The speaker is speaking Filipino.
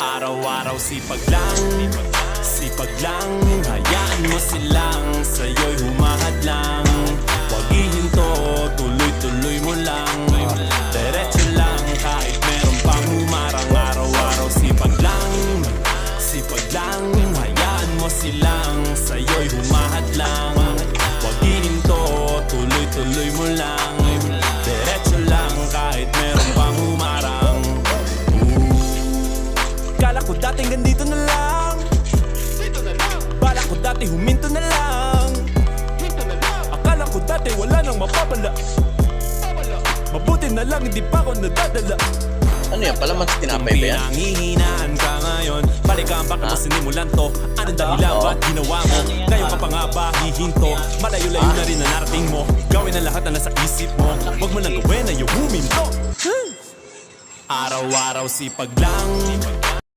Araw-araw sipag lang hayaan mo silang sa'yo'y humahad lang. Huwag ihinto, tuloy-tuloy mo lang. Diretso lang kahit meron pang humarang. Araw-araw sipag lang hayaan mo silang sa'yo'y humahad lang. Huwag ihinto, tuloy-tuloy mo lang. Diretso lang kahit meron pang humarang. Kala ko dating ganito na lang, bala ko dati huminto na lang. Akala ko dati wala nang mapapala, mabuti na lang hindi pa ako nadadala. Ano yan pala, mas tinapay ba yan? Kung pinanghihinaan ka ngayon, balikan bakit mo sinimulan to? Anong dahilan ba't ginawa mo? Ngayon ka pa nga ba hihinto? Malayo-layo na rin na narating mo. Gawin ang lahat na nasa isip mo. Huwag mo nang gawin na yung huminto. Araw-araw sipag lang